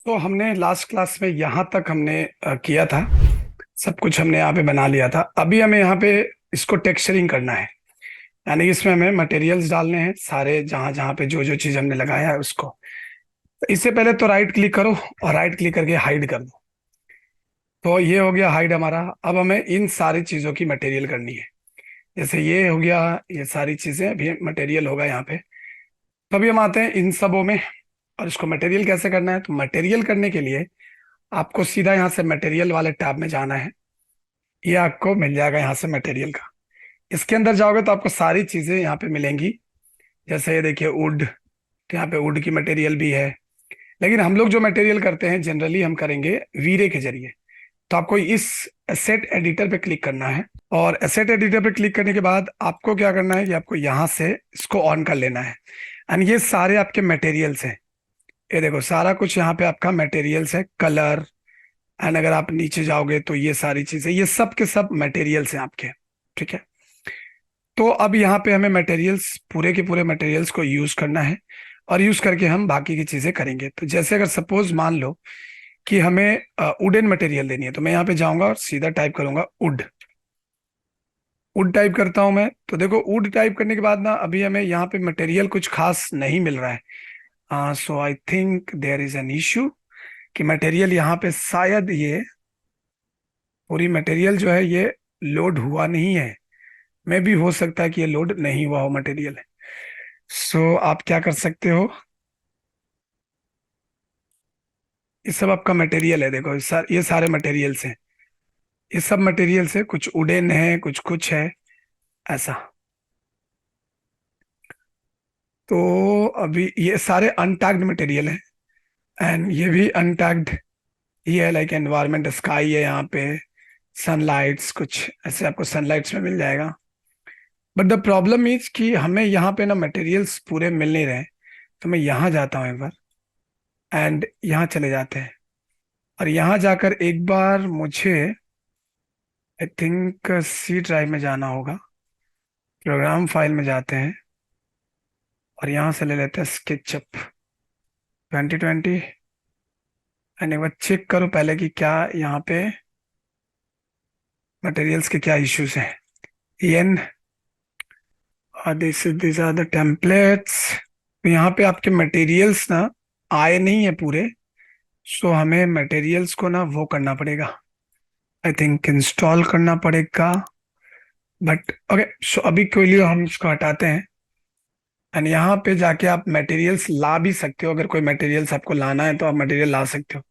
तो हमने last class में यहाँ तक हमने किया था। सब कुछ हमने यहाँ पे बना लिया था। अभी हमें यहाँ पे इसको टेक्सचरिंग करना है। यानी कि इसमें हमें मटेरियल्स डालने हैं सारे, जहाँ जहाँ पे जो जो चीज़ हमने लगाया है उसको। तो इससे पहले तो राइट क्लिक करो और राइट क्लिक करके हाइड कर दो। तो ये हो गया हाइड हमारा। अब हमें इन सारी चीज़ों की मटेरियल करनी है। जैसे ये हो गया, ये सारी चीज़ें अभी मटेरियल होगा यहाँ पे। तो अभी हम आते हैं इन सबों में। और इसको मटेरियल कैसे करना है, तो मटेरियल करने के लिए आपको सीधा यहाँ से मटेरियल वाले टैब में जाना है। ये आपको मिल जाएगा यहाँ से मटेरियल का। इसके अंदर जाओगे तो आपको सारी चीजें यहाँ पे मिलेंगी। जैसे ये देखिए वुड, तो यहाँ पे वुड की मटेरियल भी है। लेकिन हम लोग जो मटेरियल करते हैं जनरली हम करेंगे वीरे के जरिए। तो आपको इस एसेट एडिटर पे क्लिक करना है। और एसेट एडिटर पे क्लिक करने के बाद आपको क्या करना है कि आपको यहाँ से इसको ऑन कर लेना है। एंड ये सारे आपके मटेरियल्स हैं। ये देखो सारा कुछ यहाँ पे आपका मटेरियल्स है, कलर। एंड अगर आप नीचे जाओगे तो ये सारी चीजें, ये सब के सब मटेरियल्स हैं आपके। ठीक है। तो अब यहाँ पे हमें मटेरियल्स, पूरे के पूरे मटेरियल्स को यूज करना है। और यूज करके हम बाकी की चीजें करेंगे। तो जैसे अगर सपोज मान लो कि हमें वुडन मटेरियल देनी है, तो मैं यहाँ पे जाऊंगा और सीधा टाइप करूंगा वुड। वुड टाइप करता हूं मैं, तो देखो वुड टाइप करने के बाद ना अभी हमें यहाँ पे मटेरियल कुछ खास नहीं मिल रहा है। So I think there is an issue कि मटेरियल यहाँ पे शायद ये पूरी मटेरियल जो है ये लोड हुआ नहीं है। मे भी हो सकता है कि ये लोड नहीं हुआ हो मटेरियल। सो आप क्या कर सकते हो, ये सब आपका मटेरियल है। देखो ये सारे मटेरियल्स हैं। ये सब मटेरियल्स है, कुछ वुडन है, कुछ है, ऐसा। तो अभी ये सारे अनटैग्ड मटेरियल हैं। एंड ये भी अनटैग्ड ही है, लाइक एनवायरमेंट स्काई है यहाँ पे, सनलाइट्स कुछ ऐसे आपको सनलाइट्स में मिल जाएगा। बट द प्रॉब्लम इज कि हमें यहाँ पे ना मटेरियल्स पूरे मिल नहीं रहे। तो मैं यहाँ जाता हूँ एक बार, एंड यहाँ चले जाते हैं। और यहाँ जाकर एक बार मुझे आई थिंक सी ड्राइव में जाना होगा। प्रोग्राम फाइल में जाते हैं और यहाँ से ले लेते हैं स्केचअप 2020। एंड एक बार चेक करो पहले कि क्या यहाँ पे मटेरियल्स के क्या इश्यूज हैं। एन और दिस आर द टेम्पलेट्स। यहाँ पे आपके मटेरियल्स ना आए नहीं है पूरे। सो हमें मटेरियल्स को ना वो करना पड़ेगा, आई थिंक इंस्टॉल करना पड़ेगा। बट ओके, सो अभी के लिए हम इसको हटाते हैं। एंड यहाँ पे जाके आप मटेरियल्स ला भी सकते हो। अगर कोई मटेरियल्स आपको लाना है तो आप मटेरियल ला सकते हो।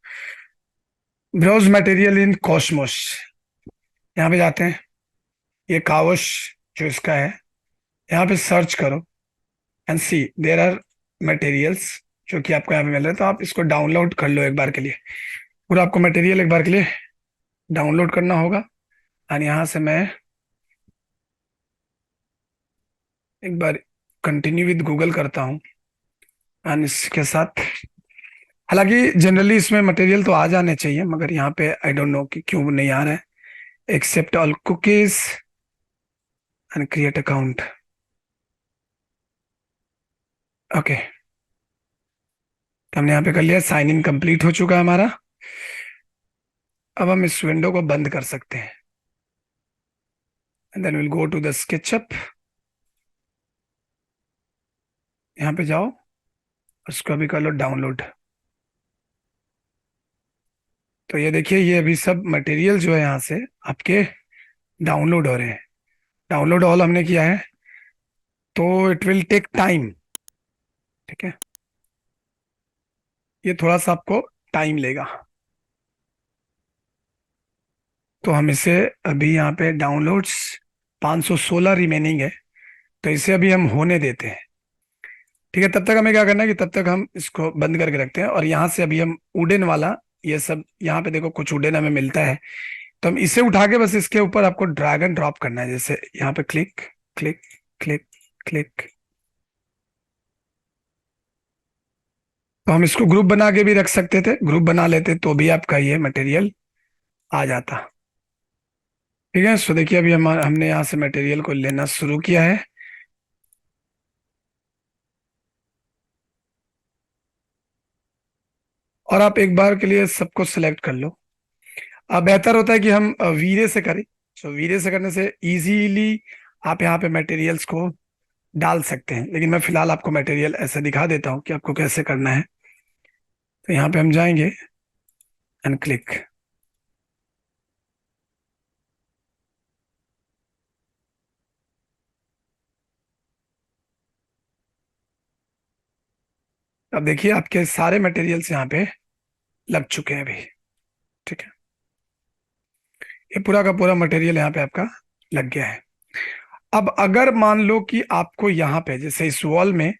ब्राउज मटेरियल इन कॉस्मोस, यहाँ पे जाते हैं। ये कावश जो इसका है, यहाँ पे सर्च करो and see there are materials जो कि आपको यहाँ पे मिल रहे हैं। तो आप इसको डाउनलोड कर लो एक बार के लिए। पूरा आपको मटेरियल एक बार के लिए डाउनलोड करना होगा। एंड यहाँ से मैं एक बार कंटिन्यू विद गूगल करता हूँ। एंड इसके साथ, हालांकि जनरली इसमें मटेरियल तो आ जाने चाहिए, मगर यहाँ पे आई डोंट नो कि क्यों नहीं आ रहा है। Accept all cookies and create account. Okay, तो हमने यहाँ पे कर लिया, साइन इन कंप्लीट हो चुका है हमारा। अब हम इस विंडो को बंद कर सकते हैं। And then will go to the SketchUp. यहाँ पे जाओ, उसको अभी कर लो डाउनलोड। तो ये देखिए, ये अभी सब मटेरियल जो है यहाँ से आपके डाउनलोड हो रहे हैं। डाउनलोड ऑल हमने किया है, तो इट विल टेक टाइम। ठीक है, ये थोड़ा सा आपको टाइम लेगा। तो हम इसे अभी यहाँ पे डाउनलोड्स 516 रिमेनिंग है, तो इसे अभी हम होने देते हैं। ठीक है, तब तक हमें क्या करना है कि तब तक हम इसको बंद करके रखते हैं। और यहाँ से अभी हम वुडन वाला, ये सब यहाँ पे देखो कुछ वुडन हमें मिलता है। तो हम इसे उठा के बस इसके ऊपर आपको ड्रैग एंड ड्रॉप करना है। जैसे यहाँ पे क्लिक क्लिक क्लिक क्लिक। तो हम इसको ग्रुप बना के भी रख सकते थे, ग्रुप बना लेते तो भी आपका ये मटेरियल आ जाता। ठीक है, सो देखिए अभी हमने यहाँ से मटेरियल को लेना शुरू किया है। और आप एक बार के लिए सबको सिलेक्ट कर लो। अब बेहतर होता है कि हम वीरे से करें। तो वीरे से करने से इजीली आप यहाँ पे मटेरियल्स को डाल सकते हैं, लेकिन मैं फिलहाल आपको मटेरियल ऐसे दिखा देता हूँ कि आपको कैसे करना है। तो यहाँ पे हम जाएंगे एंड क्लिक। अब देखिए आपके सारे मटेरियल्स यहाँ पे लग चुके हैं अभी। ठीक है, ये पूरा का पूरा मटेरियल यहाँ पे आपका लग गया है। अब अगर मान लो कि आपको यहाँ पे जैसे इस वॉल में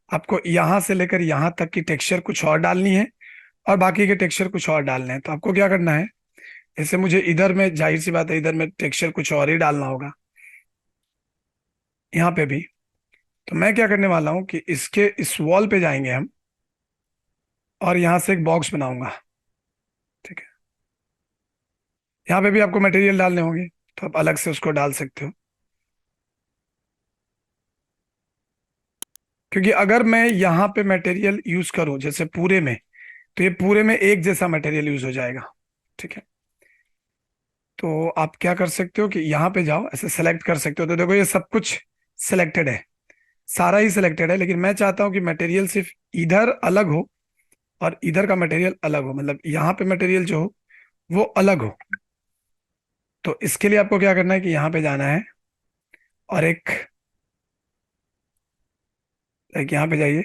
आपको यहाँ से लेकर यहाँ तक की टेक्सचर कुछ और डालनी है और बाकी के टेक्सचर कुछ और डालने हैं, तो आपको क्या करना है, जैसे मुझे इधर में जाहिर सी बात है इधर में टेक्सचर कुछ और ही डालना होगा, यहाँ पे भी। तो मैं क्या करने वाला हूँ कि इसके इस वॉल पे जाएंगे हम और यहाँ से एक बॉक्स बनाऊंगा। ठीक है, यहाँ पे भी आपको मटेरियल डालने होंगे, तो आप अलग से उसको डाल सकते हो। क्योंकि अगर मैं यहाँ पे मटेरियल यूज करूँ जैसे पूरे में, तो ये पूरे में एक जैसा मटेरियल यूज हो जाएगा। ठीक है, तो आप क्या कर सकते हो कि यहाँ पे जाओ, ऐसे सेलेक्ट कर सकते हो। तो देखो ये सब कुछ सिलेक्टेड है, सारा ही सिलेक्टेड है, लेकिन मैं चाहता हूँ कि मटेरियल सिर्फ इधर अलग हो और इधर का मटेरियल अलग हो, मतलब यहाँ पे मटेरियल जो हो वो अलग हो। तो इसके लिए आपको क्या करना है कि यहाँ पे जाना है और एक यहाँ पे जाइए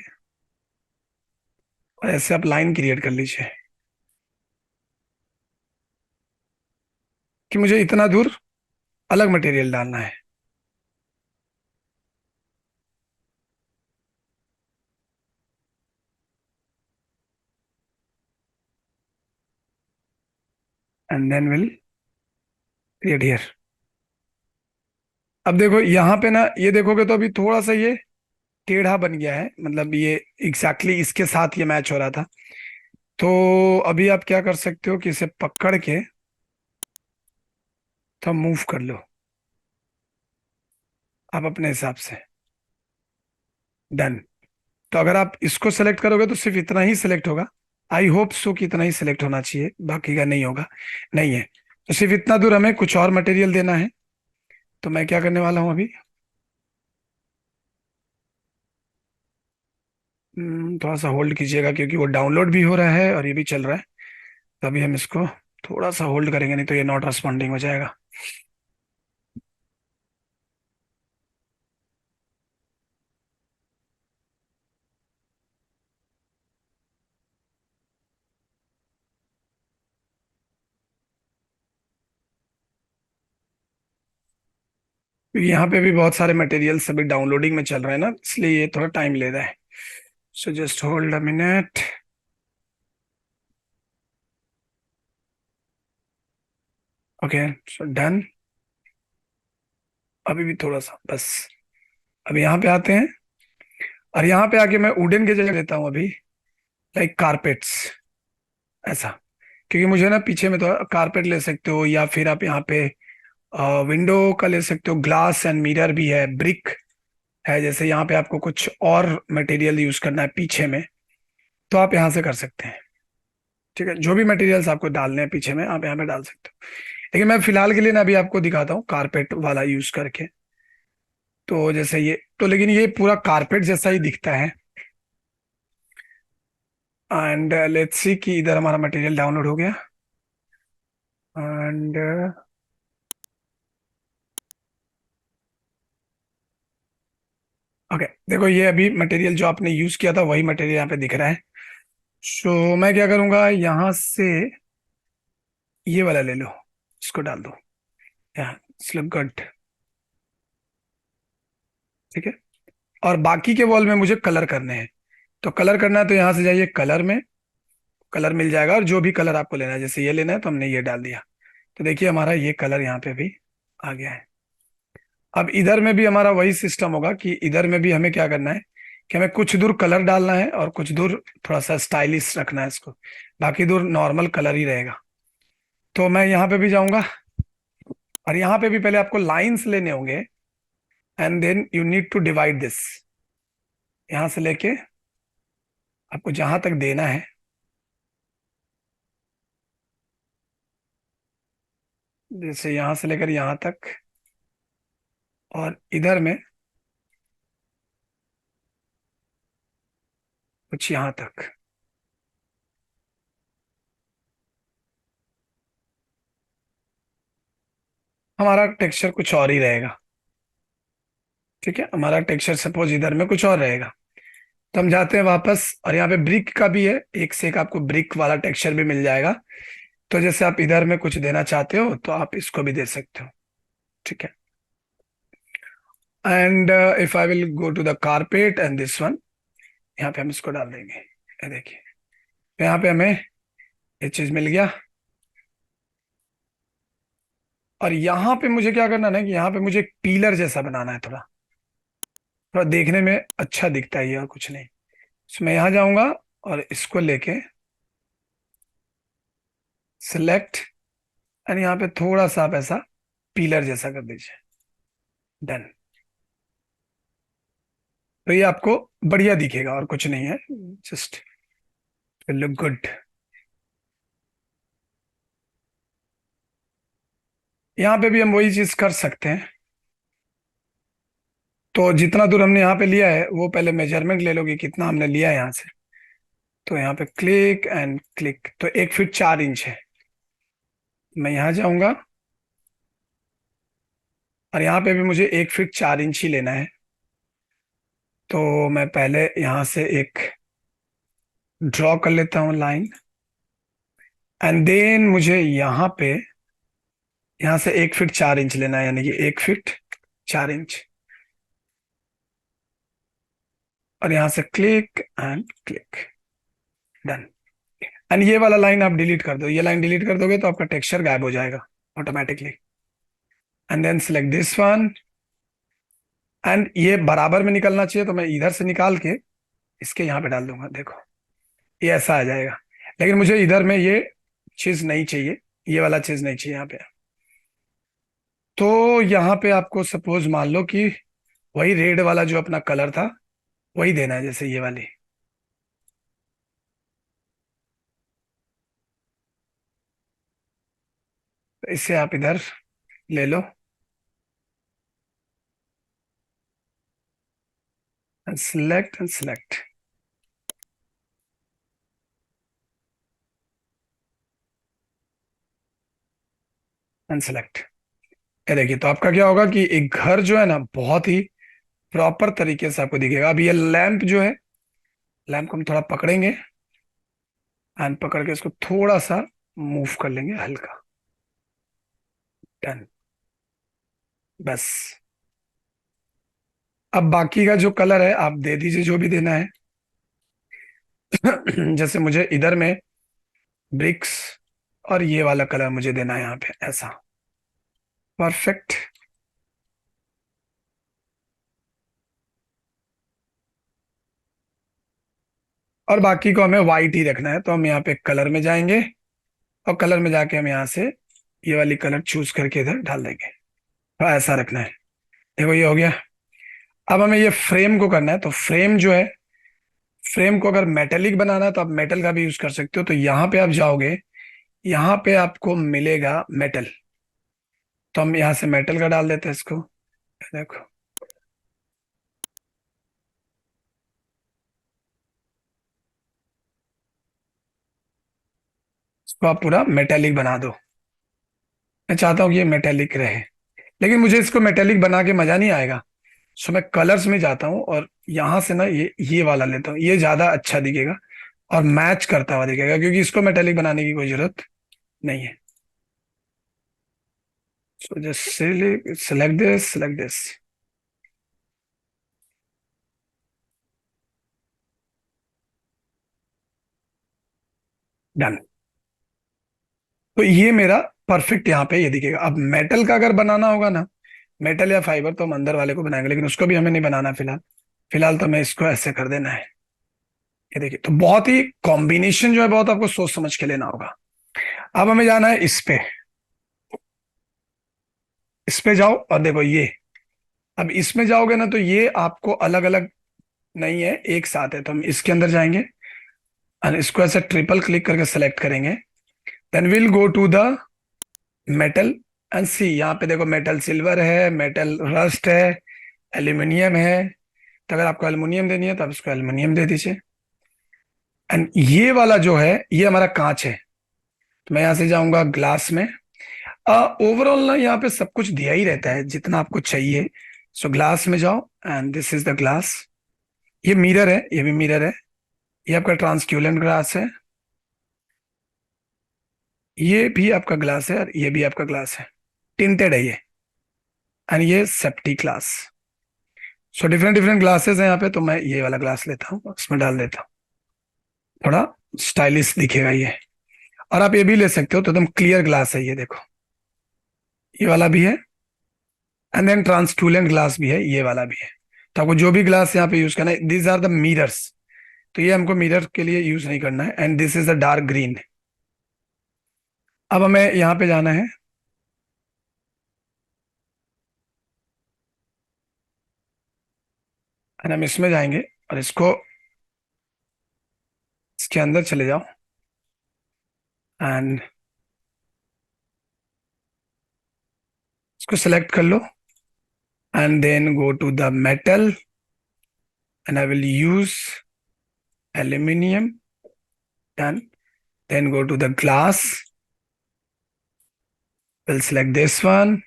और ऐसे आप लाइन क्रिएट कर लीजिए कि मुझे इतना दूर अलग मटेरियल डालना है। And then will create here. अब देखो यहाँ पे ना, ये देखोगे तो अभी थोड़ा सा ये टेढ़ा बन गया है, मतलब ये एग्जैक्टली इसके साथ ये मैच हो रहा था। तो अभी आप क्या कर सकते हो कि इसे पकड़ के तो मूव कर लो आप अपने हिसाब से। डन। तो अगर आप इसको सेलेक्ट करोगे तो सिर्फ इतना ही सिलेक्ट होगा। आई होप सो कि इतना ही सिलेक्ट होना चाहिए, बाकी का नहीं होगा। नहीं है तो सिर्फ इतना दूर हमें कुछ और मटेरियल देना है। तो मैं क्या करने वाला हूँ अभी, थोड़ा सा होल्ड कीजिएगा क्योंकि वो डाउनलोड भी हो रहा है और ये भी चल रहा है। तो अभी हम इसको थोड़ा सा होल्ड करेंगे, नहीं तो ये नॉट रेस्पॉन्डिंग हो जाएगा। क्योंकि यहाँ पे भी बहुत सारे मटेरियल्स अभी डाउनलोडिंग में चल रहे हैं ना, इसलिए ये थोड़ा टाइम ले रहा है। So just hold a minute. Okay, so done. अभी भी थोड़ा सा बस। अब यहाँ पे आते हैं और यहाँ पे आके मैं वुडन की जगह लेता हूँ अभी, लाइक कारपेट्स, ऐसा। क्योंकि मुझे ना पीछे में तो कारपेट ले सकते हो, या फिर आप यहाँ पे विंडो का ले सकते हो, ग्लास एंड मिरर भी है, ब्रिक है। जैसे यहाँ पे आपको कुछ और मटेरियल यूज करना है पीछे में, तो आप यहाँ से कर सकते हैं। ठीक है, जो भी मटेरियल्स आपको डालने हैं पीछे में आप यहाँ पे डाल सकते हो। लेकिन मैं फिलहाल के लिए ना अभी आपको दिखाता हूँ कारपेट वाला यूज करके। तो जैसे ये तो, लेकिन ये पूरा कारपेट जैसा ही दिखता है। एंड लेट्स सी कि इधर हमारा मटेरियल डाउनलोड हो गया। एंड ओके, देखो ये अभी मटेरियल जो आपने यूज किया था वही मटेरियल यहाँ पे दिख रहा है। सो मैं क्या करूंगा, यहाँ से ये वाला ले लो, इसको डाल दो यहाँ, स्लिप गुड। ठीक है, और बाकी के वॉल में मुझे कलर करने हैं। तो कलर करना है तो यहाँ से जाइए कलर में, कलर मिल जाएगा, और जो भी कलर आपको लेना है, जैसे ये लेना है तो हमने ये डाल दिया। तो देखिए हमारा ये कलर यहाँ पे भी आ गया है। अब इधर में भी हमारा वही सिस्टम होगा कि इधर में भी हमें क्या करना है कि हमें कुछ दूर कलर डालना है और कुछ दूर थोड़ा सा स्टाइलिश रखना है इसको, बाकी दूर नॉर्मल कलर ही रहेगा। तो मैं यहाँ पे भी जाऊंगा और यहाँ पे भी पहले आपको लाइंस लेने होंगे, and then you need to divide this. यहाँ से लेके आपको जहां तक देना है जैसे यहां से लेकर यहां तक, और इधर में कुछ यहां तक। हमारा टेक्सचर कुछ और ही रहेगा। ठीक है, हमारा टेक्सचर सपोज इधर में कुछ और रहेगा। तो हम जाते हैं वापस, और यहाँ पे ब्रिक का भी है, एक से एक आपको ब्रिक वाला टेक्सचर भी मिल जाएगा। तो जैसे आप इधर में कुछ देना चाहते हो तो आप इसको भी दे सकते हो। ठीक है। And if I will go to the carpet and this one, यहाँ पे हम इसको डाल देंगे। ये देखिए, तो यहाँ पे हमें ये चीज मिल गया। और यहाँ पे मुझे क्या करना है ना, कि यहाँ पे मुझे एक पीलर जैसा बनाना है, थोड़ा थोड़ा देखने में अच्छा दिखता है ये, और कुछ नहीं। तो मैं यहाँ जाऊंगा और इसको लेके सिलेक्ट, एंड यहाँ पे थोड़ा सा आप ऐसा पीलर जैसा कर दीजिए। डन। तो ये आपको बढ़िया दिखेगा, और कुछ नहीं है, जस्ट लुक गुड। यहाँ पे भी हम वही चीज कर सकते हैं। तो जितना दूर हमने यहाँ पे लिया है, वो पहले मेजरमेंट ले लो कि कितना हमने लिया है यहाँ से। तो यहाँ पे क्लिक एंड क्लिक, तो 1 फीट 4 इंच है। मैं यहाँ जाऊंगा, और यहाँ पे भी मुझे 1 फीट 4 इंच ही लेना है। तो मैं पहले यहाँ से एक ड्रॉ कर लेता हूँ लाइन, एंड देन मुझे यहाँ पे, यहाँ से 1 फीट 4 इंच लेना है, यानी कि 1 फीट 4 इंच। और यहाँ से click and click. Done. And ये वाला लाइन आप डिलीट कर दो, ये लाइन डिलीट कर दोगे तो आपका टेक्सचर गायब हो जाएगा automatically. And then select this one, and ये बराबर में निकलना चाहिए, तो मैं इधर से निकाल के इसके यहाँ पे डाल दूंगा। देखो, ये ऐसा आ जाएगा। लेकिन मुझे इधर में ये चीज नहीं चाहिए, ये वाला चीज नहीं चाहिए यहाँ पे। तो यहाँ पे आपको सपोज मान लो कि वही रेड वाला जो अपना कलर था वही देना है, जैसे ये वाली। तो इससे आप इधर ले लो, and select and select and select. ये देखिए, तो आपका क्या होगा कि एक घर जो है ना, बहुत ही प्रॉपर तरीके से आपको दिखेगा। अब ये लैंप जो है, लैंप को हम थोड़ा पकड़ेंगे, एंड पकड़ के इसको थोड़ा सा मूव कर लेंगे हल्का। डन। बस। अब बाकी का जो कलर है आप दे दीजिए, जो भी देना है। जैसे मुझे इधर में ब्रिक्स और ये वाला कलर मुझे देना है यहाँ पे, ऐसा। परफेक्ट। और बाकी को हमें वाइट ही रखना है, तो हम यहाँ पे कलर में जाएंगे, और कलर में जाके हम यहाँ से ये वाली कलर चूज करके इधर डाल देंगे। तो ऐसा रखना है। देखो, ये हो गया। अब हमें ये फ्रेम को करना है, तो फ्रेम जो है, फ्रेम को अगर मेटेलिक बनाना है तो आप मेटल का भी यूज कर सकते हो। तो यहाँ पे आप जाओगे, यहाँ पे आपको मिलेगा मेटल, तो हम यहाँ से मेटल का डाल देते हैं इसको। देखो, इसको आप पूरा मेटेलिक बना दो। मैं चाहता हूँ कि ये मेटेलिक रहे, लेकिन मुझे इसको मेटेलिक बना के मजा नहीं आएगा। सो मैं कलर्स में जाता हूँ, और यहाँ से ना ये वाला लेता हूँ, ये ज्यादा अच्छा दिखेगा और मैच करता हुआ दिखेगा, क्योंकि इसको मेटेलिक बनाने की कोई जरूरत नहीं है। So just select this. Done. तो ये मेरा परफेक्ट यहाँ पे ये दिखेगा। अब मेटल का अगर बनाना होगा ना, मेटल या फाइबर, तो हम अंदर वाले को बनाएंगे, लेकिन उसको भी हमें नहीं बनाना फिलहाल। फिलहाल तो मैं इसको ऐसे कर देना है। ये देखिए, तो बहुत ही कॉम्बिनेशन जो है, बहुत आपको सोच समझ के लेना होगा। अब हमें जाना है इस पे। इस पे जाओ, और देखो ये, अब इसमें जाओगे ना, तो ये आपको अलग अलग नहीं है, एक साथ है। तो हम इसके अंदर जाएंगे, और इसको ऐसे ट्रिपल क्लिक करके सेलेक्ट करेंगे। Then will go to the metal, and see, यहाँ पे देखो मेटल सिल्वर है, मेटल रस्ट है, एल्यूमिनियम है। तो अगर आपको एल्यूमिनियम देनी है तो आप इसको एल्यूमिनियम दे दीजिए। एंड ये वाला जो है ये हमारा कांच है, तो मैं यहाँ से जाऊंगा ग्लास में। ओवरऑल ना यहाँ पे सब कुछ दिया ही रहता है जितना आपको चाहिए। सो ग्लास में जाओ and this is the glass. ये मिरर है, ये भी मिरर है। ये आपका ट्रांसक्यूलेंट ग्लास है, ये भी आपका ग्लास है और ये भी आपका ग्लास है, टिंटेड है ये। एंड ये safety glass. So different different glasses हैं यहाँ पे, तो मैं ये वाला ग्लास लेता हूँ, इसमें डाल देता हूँ, थोड़ा स्टाइलिश दिखेगा ये। और आप ये भी ले सकते हो, तो एकदम क्लियर ग्लास है ये, देखो ये वाला भी है। एंड देन ट्रांसक्यूलेंट ग्लास भी है, ये वाला भी है। तो आपको जो भी ग्लास यहाँ पे यूज करना है, दीज आर द मिरर्स। तो ये हमको मिरर के लिए यूज नहीं करना है। And this is the dark green. अब हमें यहाँ पे जाना है, एंड हम इसमें जाएंगे और इसको इसके अंदर चले जाओ एंड इसको सेलेक्ट कर लो। And then go to the metal and I will use aluminium. Done. Then go to the glass. We'll select this one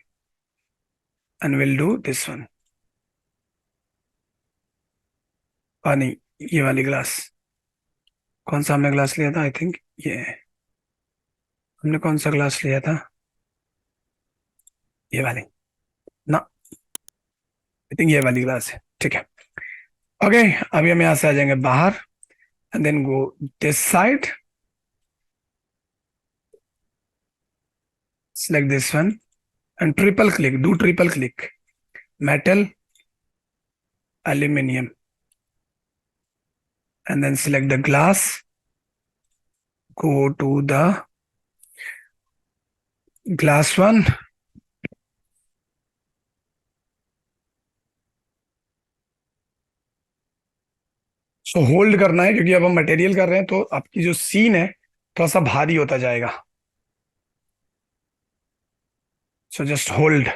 and we'll do this one. नहीं, ये वाली ग्लास। कौन सा हमने ग्लास लिया था? आई थिंक ये हमने कौन सा ग्लास लिया था? ये वाली ना, आई थिंक ये वाली ग्लास है। ठीक है, ओके। अभी हम यहाँ से आ जाएंगे बाहर and then go this side, select this one and triple click, do triple click, metal, aluminium, and then select the glass, go to the glass one, so hold करना है क्योंकि अब हम मटेरियल कर रहे हैं, तो आपकी जो सीन है थोड़ा सा भारी होता जाएगा। So just hold.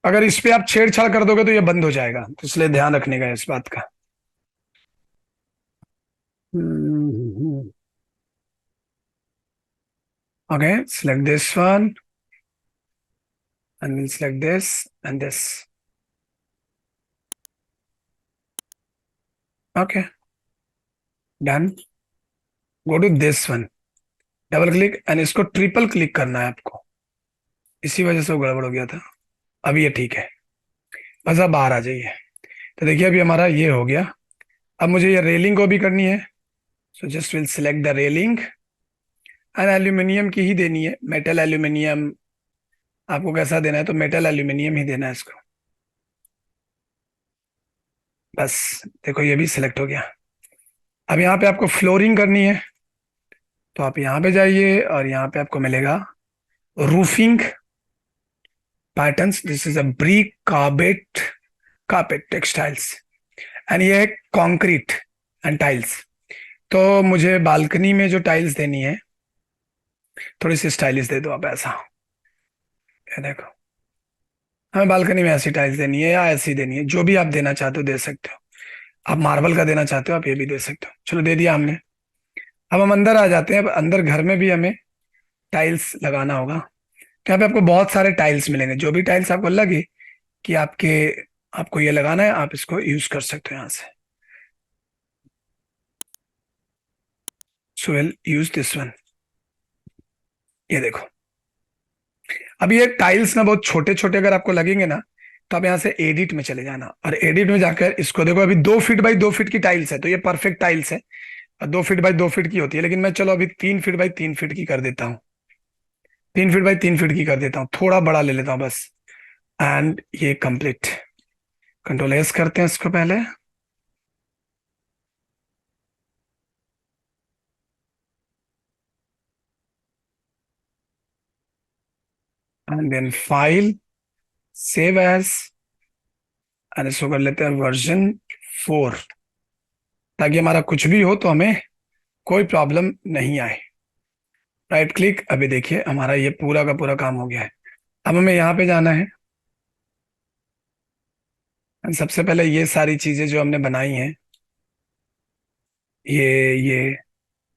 अगर इस पे आप छेड़छाड़ कर दोगे तो ये बंद हो जाएगा, तो इसलिए ध्यान रखने का है इस बात का। Okay, select this one and we'll select this and this. Okay, done. Go to this one, double click and इसको ट्रिपल क्लिक करना है आपको, इसी वजह से वो गड़बड़ हो गया था। अब ये ठीक है, बस अब बाहर आ जाइए। तो देखिए अभी हमारा ये हो गया। अब मुझे ये रेलिंग को भी करनी है, so just will select the railing and aluminium की ही देनी है, मेटल एल्यूमिनियम। आपको कैसा देना है तो मेटल एल्यूमिनियम ही देना है इसको। बस देखो ये भी सिलेक्ट हो गया। अब यहाँ पे आपको फ्लोरिंग करनी है, तो आप यहाँ पे जाइए और यहाँ पे आपको मिलेगा roofing patterns. This is a brick carpet, carpet textiles, and ये है कंक्रीट एंड टाइल्स। तो मुझे बालकनी में जो टाइल्स देनी है थोड़ी सी स्टाइलिश दे दो आप, ऐसा। ये देखो, हमें बालकनी में ऐसी टाइल्स देनी है या ऐसी देनी है, जो भी आप देना चाहते हो दे सकते हो। आप मार्बल का देना चाहते हो आप ये भी दे सकते हो। चलो दे दिया हमने। अब हम अंदर आ जाते हैं। अब अंदर घर में भी हमें टाइल्स लगाना होगा, तो यहाँ पे आपको बहुत सारे टाइल्स मिलेंगे। जो भी टाइल्स आपको लगे कि आपको ये लगाना है, आप इसको यूज कर सकते हो यहाँ से। So will use this one. ये देखो, अब ये टाइल्स ना बहुत छोटे छोटे अगर आपको लगेंगे ना, तो आप यहाँ से एडिट में चले जाना और एडिट में जाकर इसको देखो। अभी 2 फीट बाई 2 फीट की टाइल्स है, तो ये परफेक्ट टाइल्स है। 2 फीट बाई 2 फीट की होती है, लेकिन मैं चलो अभी 3 फीट बाई 3 फीट की कर देता हूँ। 3 फीट बाई 3 फीट की कर देता हूँ, थोड़ा बड़ा ले लेता हूँ बस। एंड ये कंप्लीट। कंट्रोल एस करते हैं इसको पहले, and then file, save as, and इसको कर लेते हैं वर्जन 4, ताकि हमारा कुछ भी हो तो हमें कोई प्रॉब्लम नहीं आए। राइट क्लिक, अभी देखिए हमारा ये पूरा का पूरा काम हो गया है। अब हमें यहाँ पे जाना है। And सबसे पहले ये सारी चीजें जो हमने बनाई हैं, ये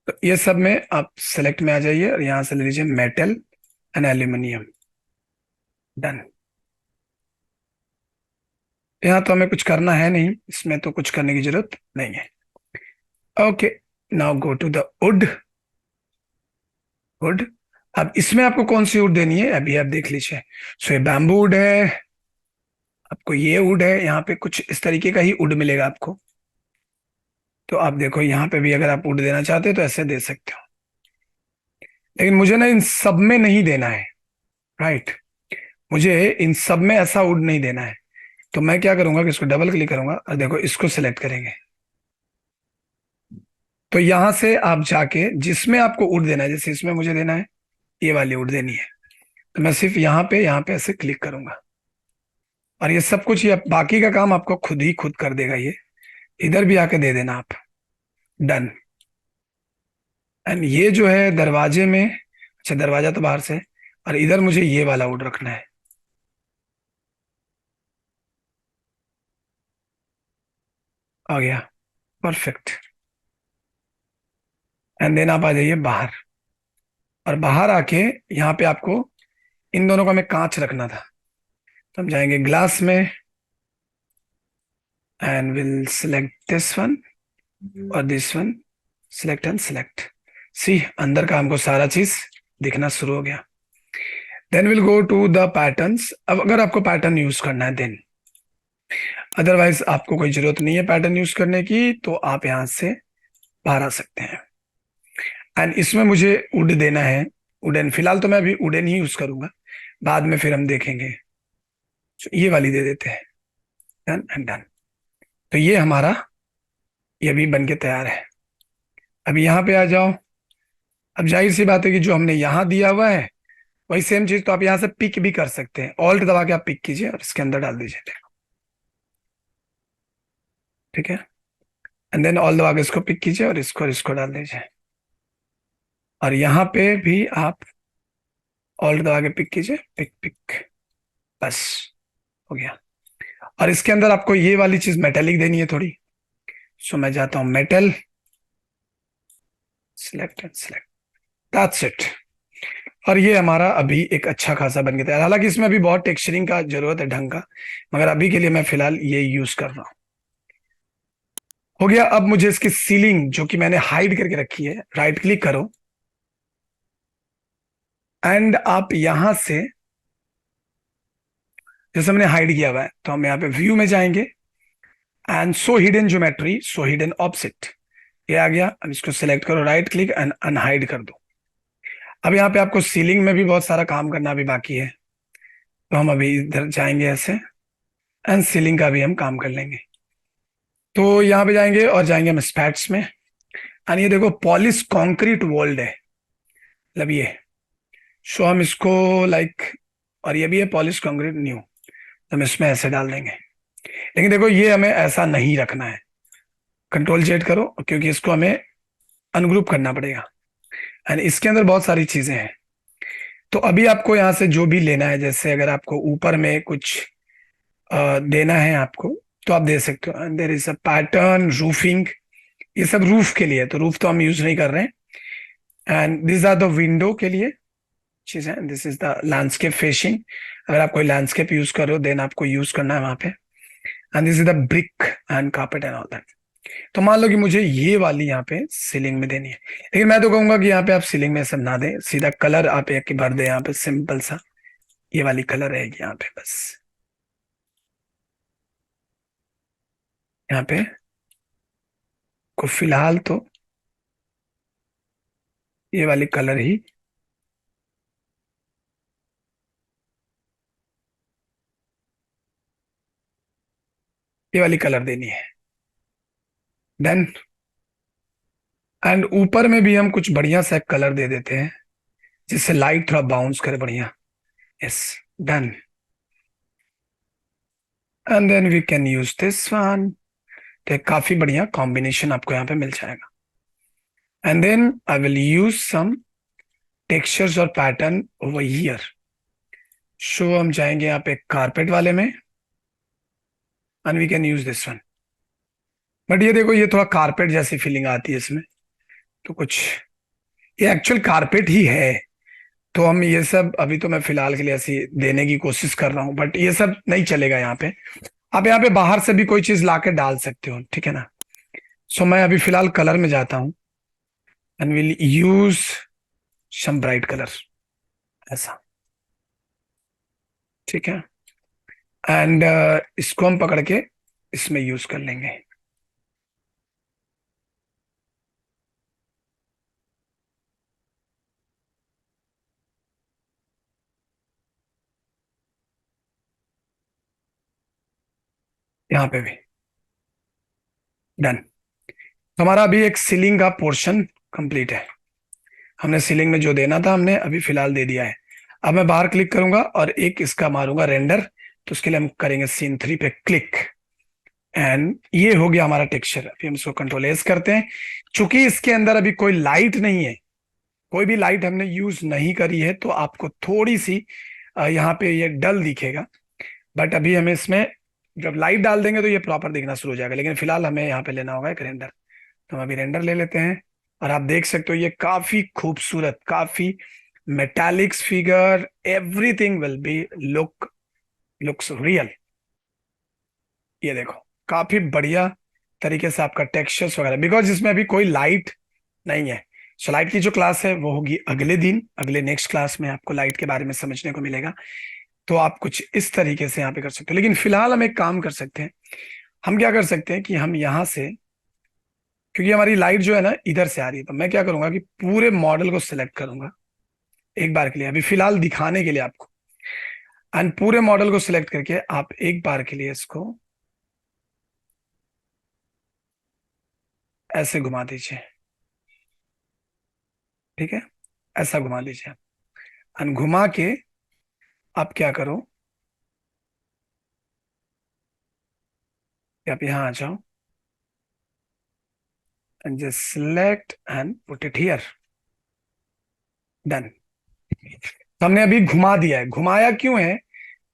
तो ये सब में आप सेलेक्ट में आ जाइए और यहाँ से ले लीजिए मेटल एंड एल्यूमिनियम। डन। यहाँ तो हमें कुछ करना है नहीं, इसमें तो कुछ करने की जरूरत नहीं है। Okay, now go to the wood. Wood, अब इसमें आपको कौन सी वुड देनी है अभी आप देख लीजिए। सो ये बैम्बू वुड है, आपको ये वुड है, यहाँ पे कुछ इस तरीके का ही वुड मिलेगा आपको। तो आप देखो यहाँ पे भी अगर आप वुड देना चाहते हो तो ऐसे दे सकते हो, लेकिन मुझे ना इन सब में नहीं देना है। राइट, मुझे इन सब में ऐसा वुड नहीं देना है। तो मैं क्या करूंगा कि इसको डबल क्लिक करूंगा और देखो इसको सिलेक्ट करेंगे। तो यहां से आप जाके जिसमें आपको वुड देना है, जैसे इसमें मुझे देना है ये वाली वुड देनी है, तो मैं सिर्फ यहाँ पे ऐसे क्लिक करूंगा और ये सब कुछ, ये बाकी का काम आपको खुद ही खुद कर देगा। ये इधर भी आके दे देना आप। डन। एंड ये जो है दरवाजे में, अच्छा दरवाजा तो बाहर से, और इधर मुझे ये वाला वुड रखना है। आ गया, परफेक्ट। एंड देन आप आ जाइए बाहर, और बाहर आके यहाँ पे आपको इन दोनों का हमें कांच रखना था। तो हम जाएंगे ग्लास में and will select this one और this one, select and select. See, अंदर का हमको सारा चीज दिखना शुरू हो गया। Then will go to the patterns. अब अगर आपको पैटर्न यूज करना है देन, अदरवाइज आपको कोई जरूरत नहीं है पैटर्न यूज करने की, तो आप यहां से बाहर आ सकते हैं। एंड इसमें मुझे वुड देना है, वुडन। फिलहाल तो मैं अभी वुडन ही यूज करूंगा, बाद में फिर हम देखेंगे। तो ये वाली दे देते हैं। Done and done. तो ये हमारा, ये भी बन के तैयार है। अब यहाँ पे आ जाओ। अब जाहिर सी बात है कि जो हमने यहाँ दिया हुआ है वही सेम चीज तो आप यहाँ से पिक भी कर सकते हैं। ऑल्ट दबा के आप पिक कीजिए और इसके अंदर डाल दीजिए। ठीक है, एंड देन ऑल दबा के इसको पिक कीजिए और इसको डाल दीजिए। और यहाँ पे भी आप ऑल्ट दबा के पिक कीजिए, पिक पिक, बस हो गया। और इसके अंदर आपको ये वाली चीज मेटेलिक देनी है थोड़ी। सो मैं जाता हूँ metal, select and select, that's it. और ये हमारा अभी एक अच्छा खासा बन गया है। हालांकि इसमें अभी बहुत टेक्सचरिंग का जरूरत है ढंग का, मगर अभी के लिए मैं फिलहाल ये यूज कर रहा हूँ। हो गया। अब मुझे इसकी सीलिंग जो कि मैंने हाइड करके रखी है, राइट क्लिक करो एंड आप यहां से, जैसे हमने हाइड किया हुआ है तो हम यहाँ पे व्यू में जाएंगे and show hidden geometry, show hidden object, ये आ गया। अब इसको सिलेक्ट करो, राइट क्लिक एंड अनहाइड कर दो। अब यहाँ पे आपको सीलिंग में भी बहुत सारा काम करना अभी बाकी है, तो हम अभी इधर जाएंगे ऐसे एंड सीलिंग का भी हम काम कर लेंगे। तो यहाँ पे जाएंगे और जाएंगे हम स्पैट्स में एंड ये देखो पॉलिश कॉन्क्रीट वॉल्ड है, मतलब ये। सो हम इसको लाइक, और ये भी है पॉलिश कॉन्क्रीट न्यू, तो हम इसमें ऐसे डाल देंगे। लेकिन देखो ये हमें ऐसा नहीं रखना है। कंट्रोल जेड करो, क्योंकि इसको हमें अनग्रुप करना पड़ेगा एंड इसके अंदर बहुत सारी चीजें हैं। तो अभी आपको यहाँ से जो भी लेना है, जैसे अगर आपको ऊपर में कुछ देना है आपको, तो आप दे सकते हो। There is a pattern roofing, ये सब रूफ के लिए, तो रूफ तो हम यूज नहीं कर रहे हैं। And this are the window के लिए चीज है। This is the landscape facing, अगर आप कोई लैंडस्केप यूज कर रहे हो देन आपको यूज करना है वहां पे। And this is the brick and carpet and all that. तो मान लो कि मुझे ये वाली यहाँ पे सीलिंग में देनी है, लेकिन मैं तो कहूंगा कि यहाँ पे आप सीलिंग में सब ना दें, सीधा कलर आप एक भर दे यहाँ पे, सिंपल सा ये वाली कलर रहेगी यहाँ पे बस। यहाँ पे को फिलहाल तो ये वाली कलर ही, ये वाली कलर देनी है। देन एंड ऊपर में भी हम कुछ बढ़िया सा कलर दे देते हैं, जिससे लाइट थोड़ा बाउंस करे बढ़िया। Yes, done. And then we can use this one. तो एक काफी बढ़िया कॉम्बिनेशन आपको यहाँ पे मिल जाएगा। And then I will use some textures और पैटर्न ओवर हियर। सो हम जाएंगे यहाँ पे कारपेट वाले में and we can use this one. But ये देखो, ये थोड़ा कारपेट जैसी फीलिंग आती है इसमें, तो कुछ ये एक्चुअल कारपेट ही है। तो हम ये सब अभी तो मैं फिलहाल के लिए ऐसी देने की कोशिश कर रहा हूँ, बट ये सब नहीं चलेगा यहाँ पे। आप यहाँ पे बाहर से भी कोई चीज ला के डाल सकते हो, ठीक है ना। सो मैं अभी फिलहाल कलर में जाता हूँ and will use some bright colour, ऐसा, ठीक है। एंड इसको हम पकड़ के इसमें यूज कर लेंगे। यहाँ पे भी डन। तो हमारा अभी एक सीलिंग का पोर्शन कंप्लीट है। हमने सीलिंग में जो देना था हमने अभी फिलहाल दे दिया है। अब मैं बाहर क्लिक करूंगा और एक इसका मारूंगा रेंडर। तो उसके लिए हम करेंगे सीन 3 पे क्लिक एंड ये हो गया हमारा टेक्सचर। अभी हम इसको कंट्रोल एस करते हैं। चूंकि इसके अंदर अभी कोई लाइट नहीं है, कोई भी लाइट हमने यूज नहीं करी है, तो आपको थोड़ी सी यहाँ पे ये डल दिखेगा। बट अभी हमें इसमें जब लाइट डाल देंगे तो ये प्रॉपर दिखना शुरू हो जाएगा। लेकिन फिलहाल हमें यहाँ पे लेना होगा एक रेंडर। तो हम अभी रेंडर ले लेते हैं और आप देख सकते हो ये काफी खूबसूरत, काफी metallics figure, everything will be looks real. ये देखो काफी बढ़िया तरीके से आपका टेक्सचर्स वगैरह, बिकॉज इसमें अभी कोई लाइट नहीं है। सो लाइट की जो क्लास है वो होगी अगले दिन, अगले नेक्स्ट क्लास में आपको लाइट के बारे में समझने को मिलेगा। तो आप कुछ इस तरीके से यहाँ पे कर सकते हो। लेकिन फिलहाल हम एक काम कर सकते हैं। हम क्या कर सकते हैं कि हम यहाँ से, क्योंकि हमारी लाइट जो है ना इधर से आ रही है, तो मैं क्या करूंगा कि पूरे मॉडल को सिलेक्ट करूंगा एक बार के लिए, अभी फिलहाल दिखाने के लिए आपको। एंड पूरे मॉडल को सिलेक्ट करके आप एक बार के लिए इसको ऐसे घुमा दीजिए, ठीक है। ऐसा घुमा दीजिए एंड घुमा के आप क्या करो कि आप यहाँ आ जाओ and just select and put it here. Done. तो हमने अभी घुमा दिया है। घुमाया क्यों है?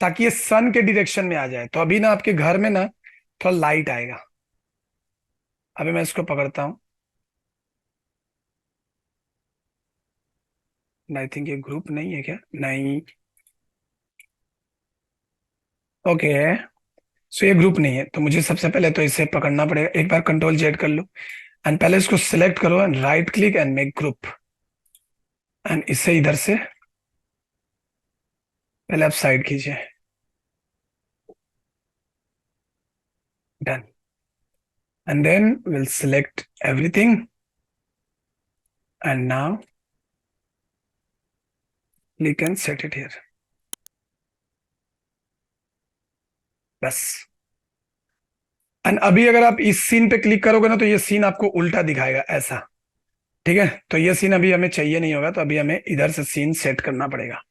ताकि ये सन के डायरेक्शन में आ जाए। तो अभी ना आपके घर में ना थोड़ा लाइट आएगा। अभी मैं इसको पकड़ता हूँ। आई थिंक ये ग्रुप नहीं है क्या? नहीं, ओके। सो ये ग्रुप नहीं है, तो मुझे सबसे पहले तो इसे पकड़ना पड़ेगा। एक बार कंट्रोल जेड कर लो एंड पहले इसको सिलेक्ट करो and right click and make group. And इसे इधर से पहले आप साइड कीजिए। Done. And then will select everything and now we can set it here. बस। एंड अभी अगर आप इस सीन पे क्लिक करोगे ना तो ये सीन आपको उल्टा दिखाएगा ऐसा, ठीक है। तो ये सीन अभी हमें चाहिए नहीं होगा, तो अभी हमें इधर से सीन सेट करना पड़ेगा।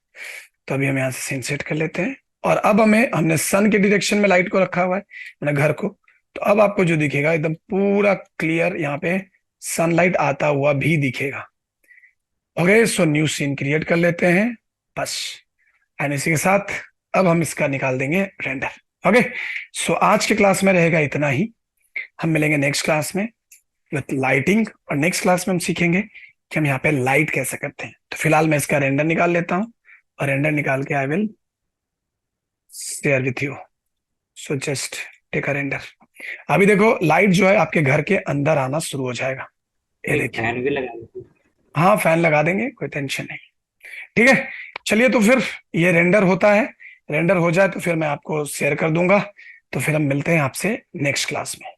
तो अभी हम यहाँ से सीन सेट कर लेते हैं। और अब हमने सन के डायरेक्शन में लाइट को रखा हुआ है, मैंने घर को। तो अब आपको जो दिखेगा एकदम पूरा क्लियर, यहाँ पे सनलाइट आता हुआ भी दिखेगा। Okay, so new scene create कर लेते हैं बस। एंड इसी के साथ अब हम इसका निकाल देंगे रेंडर। ओके, सो आज के क्लास में रहेगा इतना ही। हम मिलेंगे नेक्स्ट क्लास में विथ लाइटिंग, और नेक्स्ट क्लास में हम सीखेंगे कि हम यहाँ पे लाइट कैसे करते हैं। तो फिलहाल मैं इसका रेंडर निकाल लेता हूँ और रेंडर निकाल के I will share with you. So just take a render. अभी देखो लाइट जो है आपके घर के अंदर आना शुरू हो जाएगा। ये देखिए, फैन भी लगा दो। हाँ फैन लगा देंगे, कोई टेंशन नहीं। ठीक है, चलिए तो फिर ये रेंडर होता है। रेंडर हो जाए तो फिर मैं आपको शेयर कर दूंगा। तो फिर हम मिलते हैं आपसे नेक्स्ट क्लास में।